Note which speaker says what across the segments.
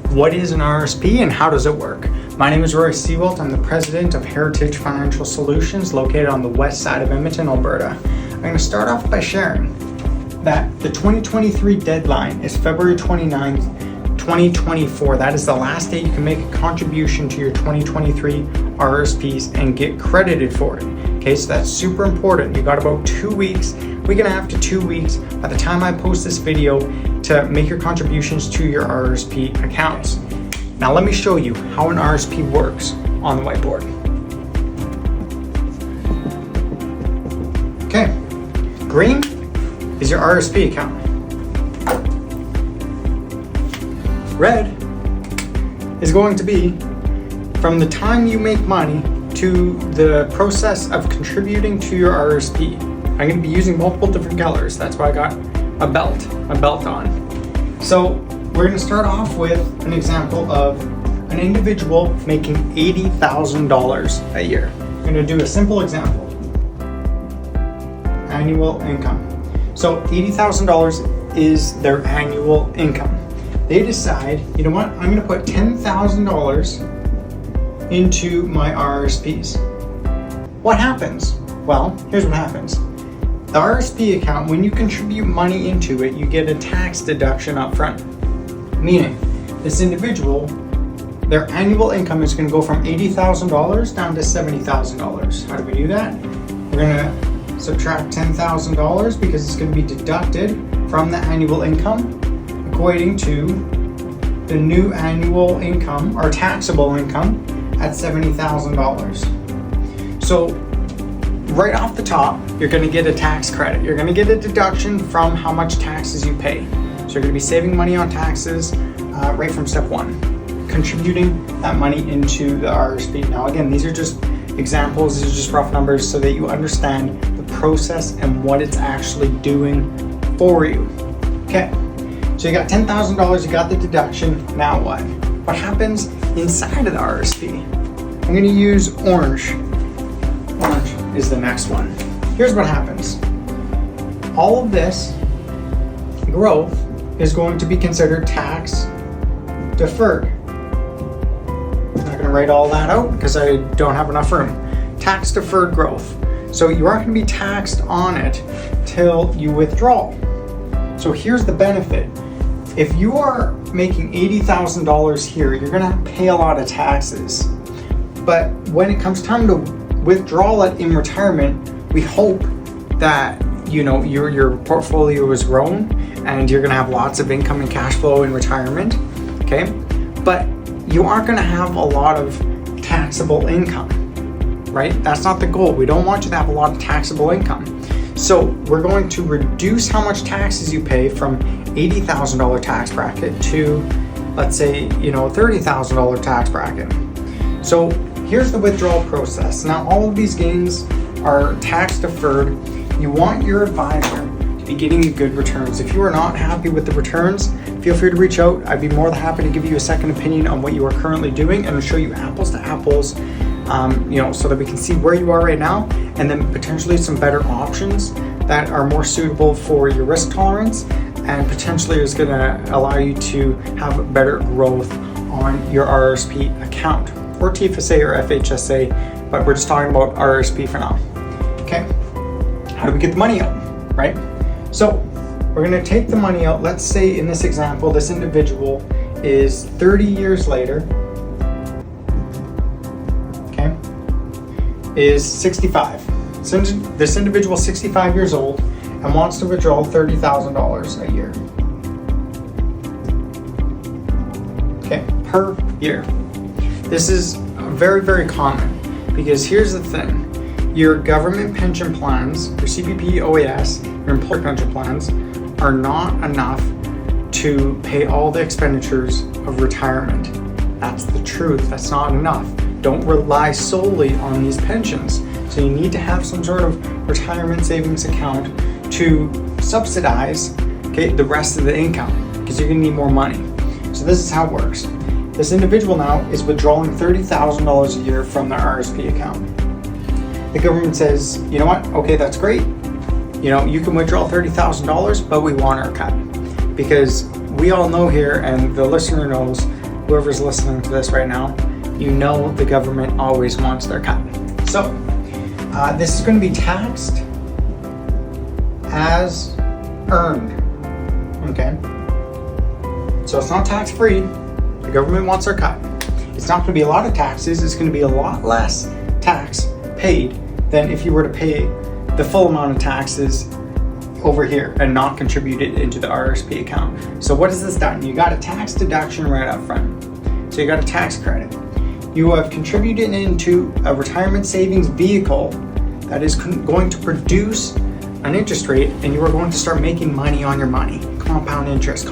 Speaker 1: What is an RRSP and how does it work? My name is Rory Seewalt. I'm the president of Heritage Financial Solutions located on the west side of Edmonton, Alberta. I'm going to start off by sharing that the 2023 deadline is February 29th, 2024. That is the last day you can make a contribution to your 2023 RRSPs and get credited for it. Okay, so that's super important. You got about 2 weeks. We're gonna have to 2 weeks by the time I post this video to make your contributions to your RRSP accounts. Now let me show you how an RRSP works on the whiteboard. Okay, green is your RRSP account. Red is going to be from the time you make money to the process of contributing to your RRSP. I'm going to be using multiple different colors. That's why I got a belt on. So we're going to start off with an example of an individual making $80,000 a year. I'm going to do a simple example. Annual income. So $80,000 is their annual income. They decide, you know what, I'm going to put $10,000 into my RRSPs. What happens? Well, here's what happens. The RRSP account, when you contribute money into it, you get a tax deduction up front. Meaning, this individual, their annual income is going to go from $80,000 down to $70,000. How do we do that? We're going to subtract $10,000 because it's going to be deducted from the annual income, equating to the new annual income or taxable income at $70,000. So right off the top, you're going to get a tax credit. You're going to get a deduction from how much taxes you pay. So you're going to be saving money on taxes right from step one, contributing that money into the RRSP. Now again, these are just examples, these are just rough numbers so that you understand the process and what it's actually doing for you. Okay, so you got $10,000, you got the deduction, now what? What happens inside of the RRSP? I'm going to use orange. Orange is the next one. Here's what happens. All of this growth is going to be considered tax deferred. I'm not going to write all that out because I don't have enough room. Tax deferred growth. So you aren't going to be taxed on it till you withdraw. So here's the benefit. If you are making $80,000 here, you're going to pay a lot of taxes. But when it comes time to withdraw it in retirement, we hope that your portfolio is grown and you're going to have lots of income and cash flow in retirement. Okay, but you aren't going to have a lot of taxable income, right? That's not the goal. We don't want you to have a lot of taxable income. So we're going to reduce how much taxes you pay from $80,000 tax bracket to, let's say, $30,000 tax bracket. So here's the withdrawal process. Now, all of these gains are tax deferred. You want your advisor to be getting you good returns. If you are not happy with the returns, feel free to reach out. I'd be more than happy to give you a second opinion on what you are currently doing and show you apples to apples, so that we can see where you are right now and then potentially some better options that are more suitable for your risk tolerance and potentially is going to allow you to have better growth on your RRSP account or TFSA or FHSA, but we're just talking about RRSP for now. Okay, how do we get the money out, right? So we're going to take the money out. Let's say in this example, this individual is 30 years later, okay, is 65. So this individual is 65 years old and wants to withdraw $30,000 a year. Okay, per year. This is very, very common because here's the thing. Your government pension plans, your CPP, OAS, your employer pension plans are not enough to pay all the expenditures of retirement. That's the truth. That's not enough. Don't rely solely on these pensions. So you need to have some sort of retirement savings account to subsidize, the rest of the income because you're going to need more money. So this is how it works. This individual now is withdrawing $30,000 a year from their RRSP account. The government says, you know what? Okay, that's great. You can withdraw $30,000, but we want our cut because we all know here, and the listener knows, whoever's listening to this right now, you know the government always wants their cut. So this is going to be taxed as earned. Okay, so it's not tax free. The government wants their cut. It's not going to be a lot of taxes. It's going to be a lot less tax paid than if you were to pay the full amount of taxes over here and not contribute it into the RRSP account. So what has this done? You got a tax deduction right up front. So you got a tax credit. You have contributed into a retirement savings vehicle that is going to produce an interest rate, and you are going to start making money on your money. Compound interest,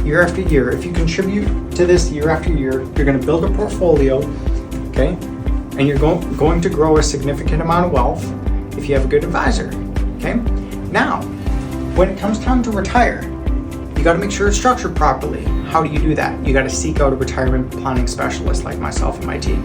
Speaker 1: year after year. If you contribute to this year after year, you're going to build a portfolio, okay? And you're going to grow a significant amount of wealth if you have a good advisor, okay? Now, when it comes time to retire, you got to make sure it's structured properly. How do you do that? You got to seek out a retirement planning specialist like myself and my team.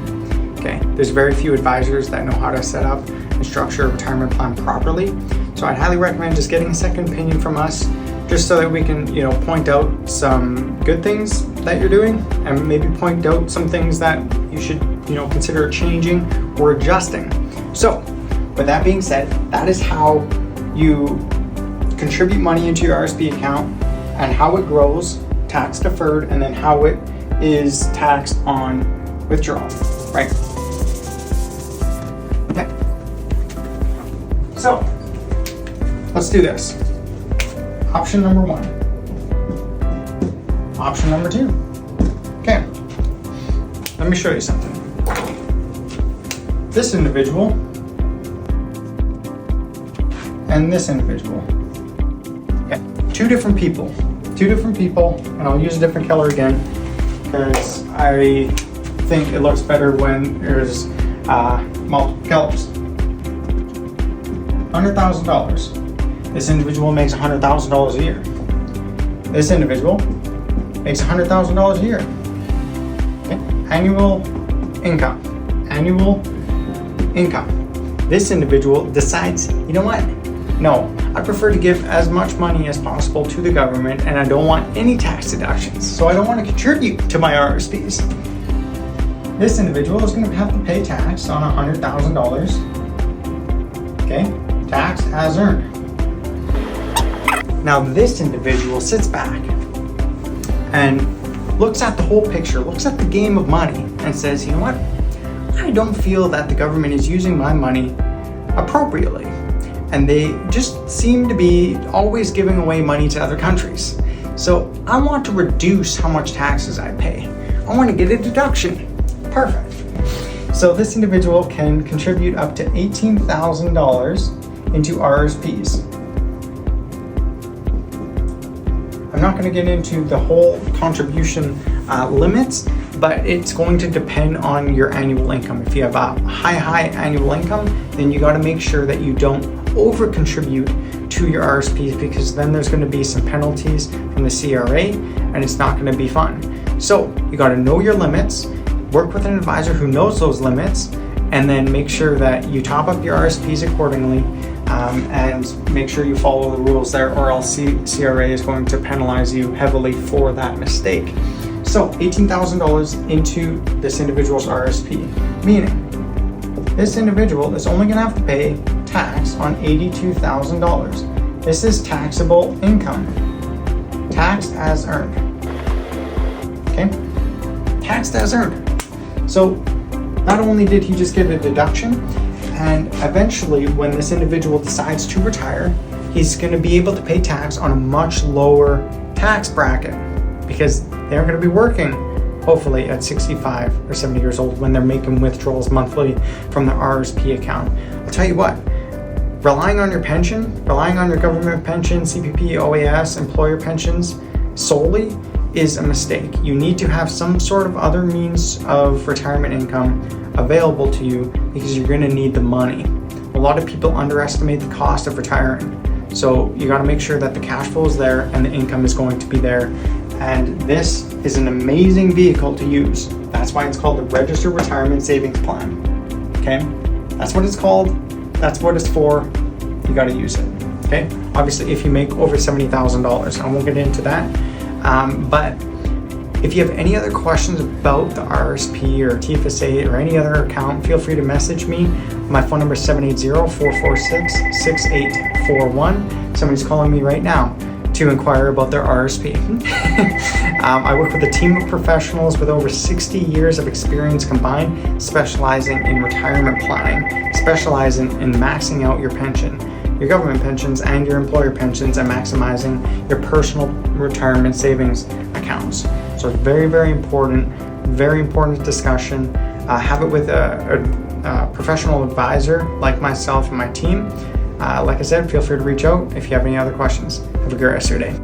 Speaker 1: Okay, there's very few advisors that know how to set up and structure a retirement plan properly. So I'd highly recommend just getting a second opinion from us, just so that we can, point out some good things that you're doing and maybe point out some things that you should, consider changing or adjusting. So with that being said, that is how you contribute money into your RSP account and how it grows, tax deferred, and then how it is taxed on withdrawal, right? Okay. So let's do this. Option number 1. Option number 2. Okay. Let me show you something. This individual and this individual. Okay. Two different people, and I'll use a different color again because I think it looks better when there's multiple colors. $100,000. This individual makes $100,000 a year. This individual makes $100,000 a year. Okay. Annual income. This individual decides, you know what? No, I prefer to give as much money as possible to the government, and I don't want any tax deductions, so I don't want to contribute to my RRSPs. This individual is going to have to pay tax on $100,000. Okay, tax as earned. Now this individual sits back and looks at the whole picture, looks at the game of money, and says, you know what? I don't feel that the government is using my money appropriately. And they just seem to be always giving away money to other countries. So I want to reduce how much taxes I pay. I want to get a deduction. Perfect. So this individual can contribute up to $18,000 into RRSPs. I'm not going to get into the whole contribution limits, but it's going to depend on your annual income. If you have a high annual income, then you got to make sure that you don't over contribute to your RSPs, because then there's going to be some penalties from the CRA and it's not going to be fun. So you got to know your limits, work with an advisor who knows those limits, and then make sure that you top up your RSPs accordingly, and make sure you follow the rules there, or else CRA is going to penalize you heavily for that mistake. So $18,000 into this individual's RSP, meaning this individual is only going to have to pay tax on $82,000. This is taxable income, taxed as earned. Okay, taxed as earned. So not only did he just get a deduction, and eventually when this individual decides to retire, he's going to be able to pay tax on a much lower tax bracket, because they're going to be working hopefully at 65 or 70 years old when they're making withdrawals monthly from the RRSP account. I'll tell you what, relying on your pension, relying on your government pension, CPP, OAS, employer pensions solely is a mistake. You need to have some sort of other means of retirement income available to you, because you're going to need the money. A lot of people underestimate the cost of retiring. So you got to make sure that the cash flow is there and the income is going to be there. And this is an amazing vehicle to use. That's why it's called the Registered Retirement Savings Plan. Okay? That's what it's called. That's what it's for. You got to use it. Okay? Obviously, if you make over $70,000, I won't get into that. But If you have any other questions about the RRSP or TFSA or any other account, feel free to message me. My phone number is 780-446-6841. Somebody's calling me right now to inquire about their RRSP. I work with a team of professionals with over 60 years of experience combined, specializing in retirement planning, specializing in maxing out your pension, your government pensions and your employer pensions, and maximizing your personal retirement savings accounts. So it's very, very important discussion. Have it with a professional advisor like myself and my team. Like I said, feel free to reach out if you have any other questions. Have a great rest of your day.